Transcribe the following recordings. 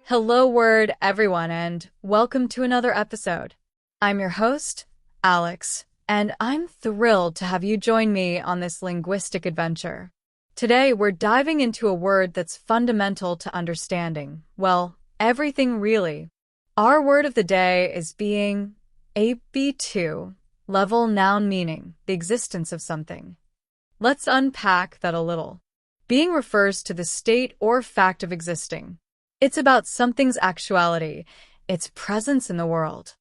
Hello, word everyone, and welcome to another episode. I'm your host, Alex, and I'm thrilled to have you join me on this linguistic adventure. Today, we're diving into a word that's fundamental to understanding, well, everything really. Our word of the day is being, a B2 level noun meaning the existence of something. Let's unpack that a little. Being refers to the state or fact of existing. It's about something's actuality, its presence in the world.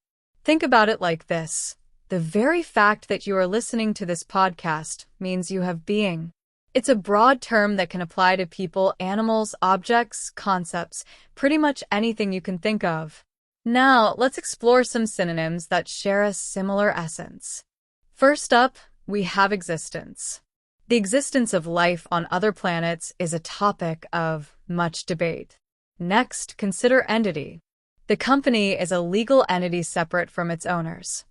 Think about it like this. The very fact that you are listening to this podcast means you have being. It's a broad term that can apply to people, animals, objects, concepts, pretty much anything you can think of. Now, let's explore some synonyms that share a similar essence. First up, we have existence. The existence of life on other planets is a topic of much debate. Next, consider entity. The company is a legal entity separate from its owners.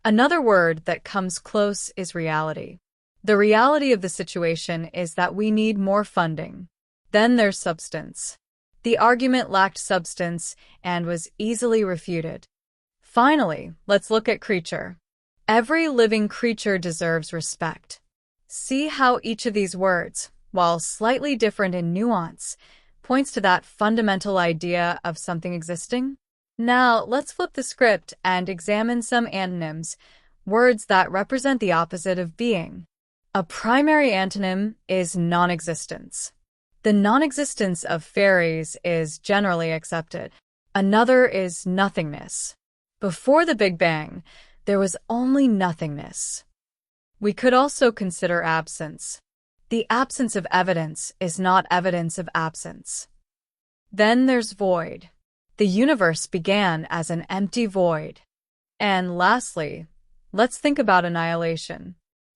Another word that comes close is reality. The reality of the situation is that we need more funding. Then there's substance. The argument lacked substance and was easily refuted. Finally, let's look at creature. Every living creature deserves respect. See how each of these words, while slightly different in nuance, points to that fundamental idea of something existing? Now, let's flip the script and examine some antonyms, words that represent the opposite of being. A primary antonym is non-existence. The non-existence of fairies is generally accepted. Another is nothingness. Before the Big Bang, there was only nothingness. We could also consider absence. The absence of evidence is not evidence of absence. Then there's void. The universe began as an empty void. And lastly, let's think about annihilation.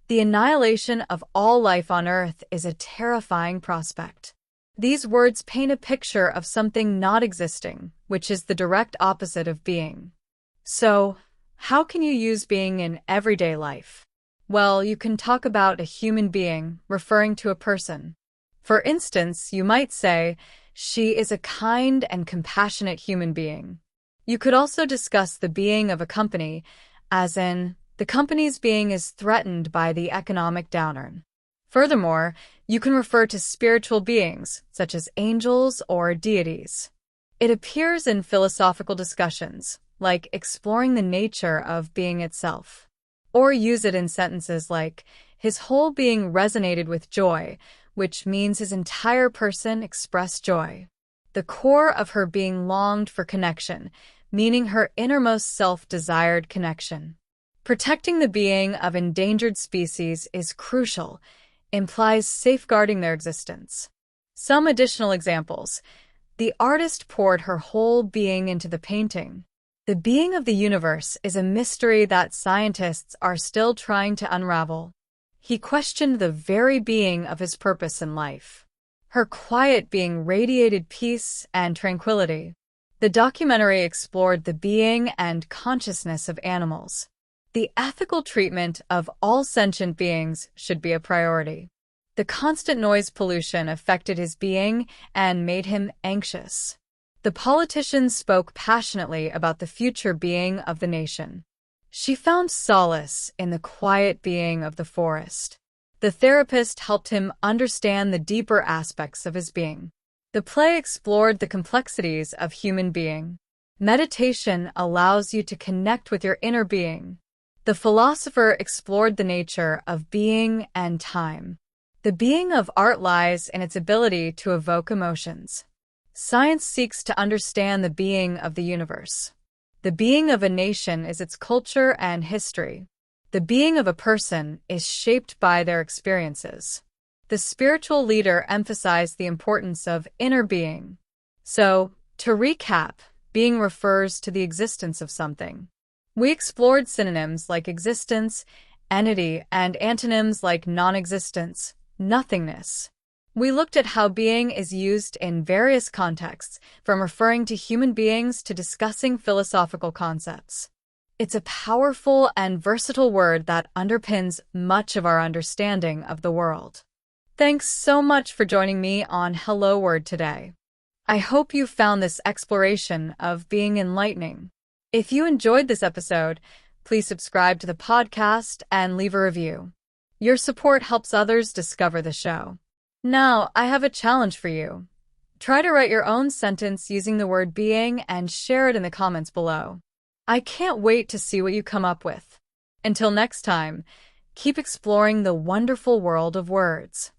The annihilation of all life on Earth is a terrifying prospect. These words paint a picture of something not existing, which is the direct opposite of being. So, how can you use being in everyday life? Well, you can talk about a human being, referring to a person. For instance, you might say, she is a kind and compassionate human being. You could also discuss the being of a company, as in, the company's being is threatened by the economic downturn. Furthermore, you can refer to spiritual beings, such as angels or deities. It appears in philosophical discussions, like exploring the nature of being itself. Or use it in sentences like, his whole being resonated with joy, which means his entire person expressed joy. The core of her being longed for connection, meaning her innermost self desired connection. Protecting the being of endangered species is crucial, implies safeguarding their existence. Some additional examples. The artist poured her whole being into the painting. The being of the universe is a mystery that scientists are still trying to unravel. He questioned the very being of his purpose in life. Her quiet being radiated peace and tranquility. The documentary explored the being and consciousness of animals. The ethical treatment of all sentient beings should be a priority. The constant noise pollution affected his being and made him anxious. The politicians spoke passionately about the future being of the nation. She found solace in the quiet being of the forest. The therapist helped him understand the deeper aspects of his being. The play explored the complexities of human being. Meditation allows you to connect with your inner being. The philosopher explored the nature of being and time. The being of art lies in its ability to evoke emotions. Science seeks to understand the being of the universe. The being of a nation is its culture and history. The being of a person is shaped by their experiences. The spiritual leader emphasized the importance of inner being. So, to recap, being refers to the existence of something. We explored synonyms like existence, entity, and antonyms like non-existence, nothingness. We looked at how being is used in various contexts, from referring to human beings to discussing philosophical concepts. It's a powerful and versatile word that underpins much of our understanding of the world. Thanks so much for joining me on Hello Word today. I hope you found this exploration of being enlightening. If you enjoyed this episode, please subscribe to the podcast and leave a review. Your support helps others discover the show. Now, I have a challenge for you. Try to write your own sentence using the word being and share it in the comments below. I can't wait to see what you come up with. Until next time, keep exploring the wonderful world of words.